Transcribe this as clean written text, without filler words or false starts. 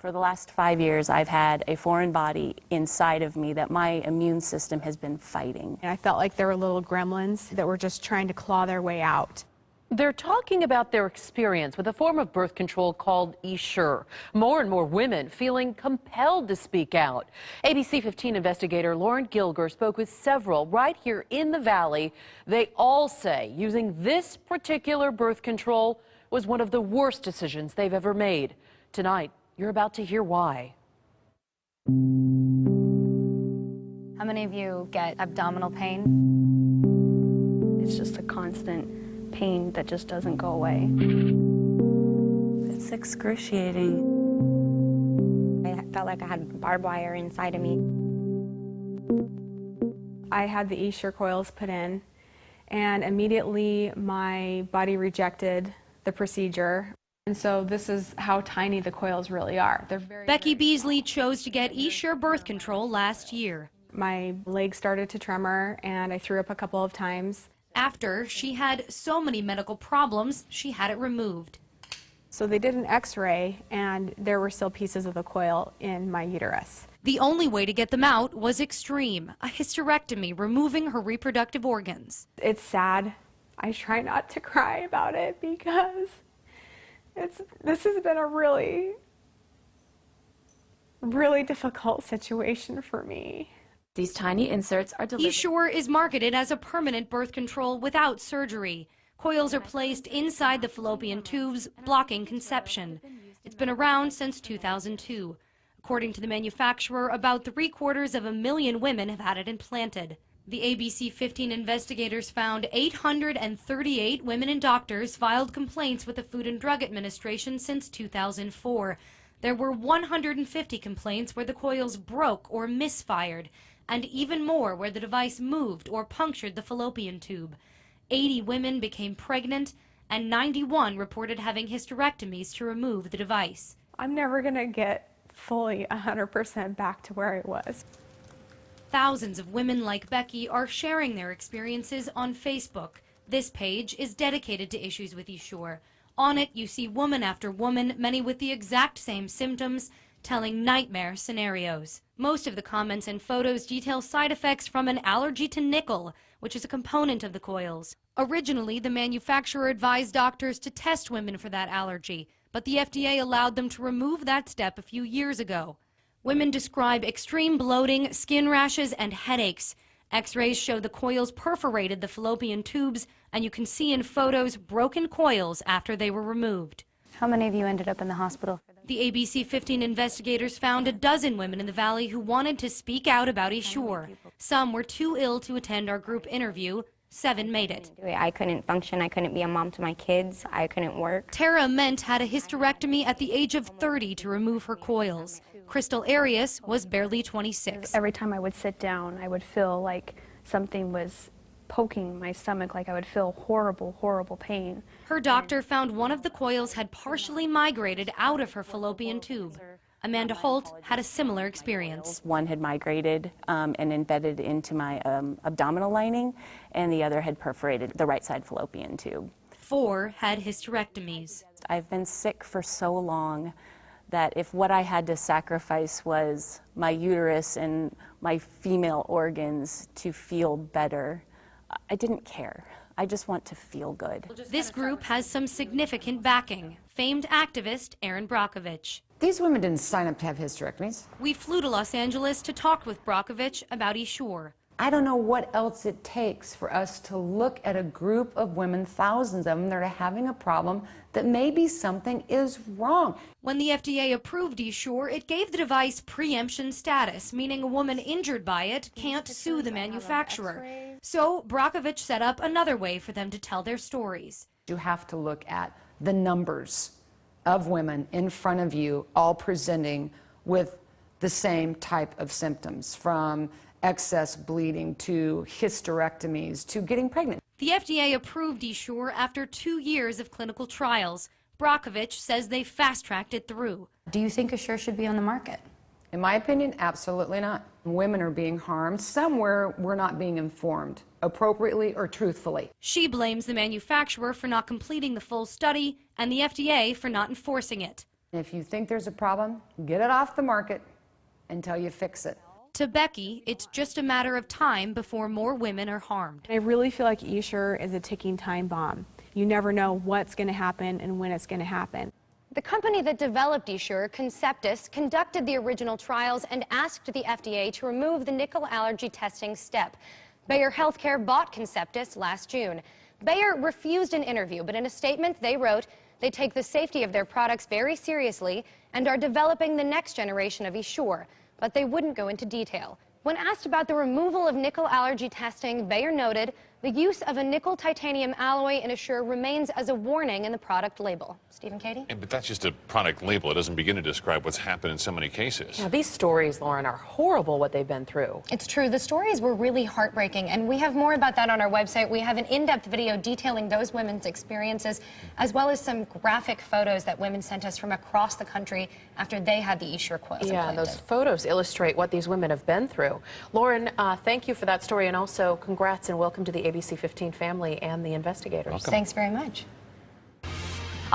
For the last 5 years, I've had a foreign body inside of me that my immune system has been fighting. And I felt like there were little gremlins that were just trying to claw their way out. They're talking about their experience with a form of birth control called Essure. More and more women feeling compelled to speak out. ABC 15 investigator Lauren Gilger spoke with several right here in the Valley. They all say using this particular birth control was one of the worst decisions they've ever made. Tonight, you're about to hear why. How many of you get abdominal pain? It's just a constant pain that just doesn't go away. It's excruciating. I felt like I had barbed wire inside of me. I had the Essure coils put in, and immediately my body rejected the procedure. And so this is how tiny the coils really are. They're Becky Beasley chose to get Essure birth control last year. My leg started to tremor, and I threw up a couple of times. After she had so many medical problems, she had it removed. So they did an x-ray, and there were still pieces of the coil in my uterus. The only way to get them out was extreme, a hysterectomy, removing her reproductive organs. It's sad. I try not to cry about it because this has been a really difficult situation for me. These tiny inserts are delivered. Essure is marketed as a permanent birth control without surgery. Coils are placed inside the fallopian tubes, blocking conception. It's been around since 2002. According to the manufacturer, about 750,000 women have had it implanted. The ABC 15 investigators found 838 women and doctors filed complaints with the Food and Drug Administration since 2004. There were 150 complaints where the coils broke or misfired, and even more where the device moved or punctured the fallopian tube. 80 women became pregnant, and 91 reported having hysterectomies to remove the device. I'm never going to get fully 100% back to where I was. Thousands of women like Becky are sharing their experiences on Facebook. This page is dedicated to issues with Essure. On it, you see woman after woman, many with the exact same symptoms, telling nightmare scenarios. Most of the comments and photos detail side effects from an allergy to nickel, which is a component of the coils. Originally, the manufacturer advised doctors to test women for that allergy, but the FDA allowed them to remove that step a few years ago. Women describe extreme bloating, skin rashes, and headaches. X-rays show the coils perforated the fallopian tubes, and you can see in photos broken coils after they were removed. How many of you ended up in the hospital? The ABC 15 investigators found a dozen women in the Valley who wanted to speak out about Essure. Some were too ill to attend our group interview. 7 made it. I couldn't function. I couldn't be a mom to my kids. I couldn't work. Tara Ment had a hysterectomy at the age of 30 to remove her coils. Crystal Arias was barely 26. Every time I would sit down, I would feel like something was poking my stomach, like I would feel horrible, horrible pain. Her doctor found one of the coils had partially migrated out of her fallopian tube. Amanda Holt had a similar experience. One had migrated and embedded into my abdominal lining, and the other had perforated the right side fallopian tube. 4 had hysterectomies. I've been sick for so long that if what I had to sacrifice was my uterus and my female organs to feel better, I didn't care. I just want to feel good. This group has some significant backing. Famed activist Erin Brockovich. These women didn't sign up to have hysterectomies. We flew to Los Angeles to talk with Brockovich about Essure. I don't know what else it takes for us to look at a group of women, thousands of them, that are having a problem that maybe something is wrong. When the FDA approved Essure, it gave the device preemption status, meaning a woman injured by it can't sue the manufacturer. So Brockovich set up another way for them to tell their stories. You have to look at the numbers of women in front of you all presenting with the same type of symptoms, from excess bleeding to hysterectomies to getting pregnant. The FDA approved Essure after 2 years of clinical trials. Brockovich says they fast-tracked it through. Do you think Essure should be on the market? In my opinion, absolutely not. Women are being harmed. Somewhere we're not being informed appropriately or truthfully. She blames the manufacturer for not completing the full study and the FDA for not enforcing it. If you think there's a problem, get it off the market until you fix it. To Becky, it's just a matter of time before more women are harmed. I really feel like Essure is a ticking time bomb. You never know what's going to happen and when it's going to happen. The company that developed Essure, Conceptus, conducted the original trials and asked the FDA to remove the nickel allergy testing step. Bayer Healthcare bought Conceptus last June. Bayer refused an interview, but in a statement they wrote they take the safety of their products very seriously and are developing the next generation of Essure, but they wouldn't go into detail. When asked about the removal of nickel allergy testing, Bayer noted the use of a nickel titanium alloy in Essure remains as a warning in the product label. Stephen, Katie? But that's just a product label. It doesn't begin to describe what's happened in so many cases. Now, these stories, Lauren, are horrible what they've been through. It's true. The stories were really heartbreaking, and we have more about that on our website. We have an in-depth video detailing those women's experiences, as well as some graphic photos that women sent us from across the country after they had the Essure coils implanted. Those photos illustrate what these women have been through. Lauren, thank you for that story, and also congrats and welcome to the ABC 15 family and the investigators. Welcome. Thanks very much.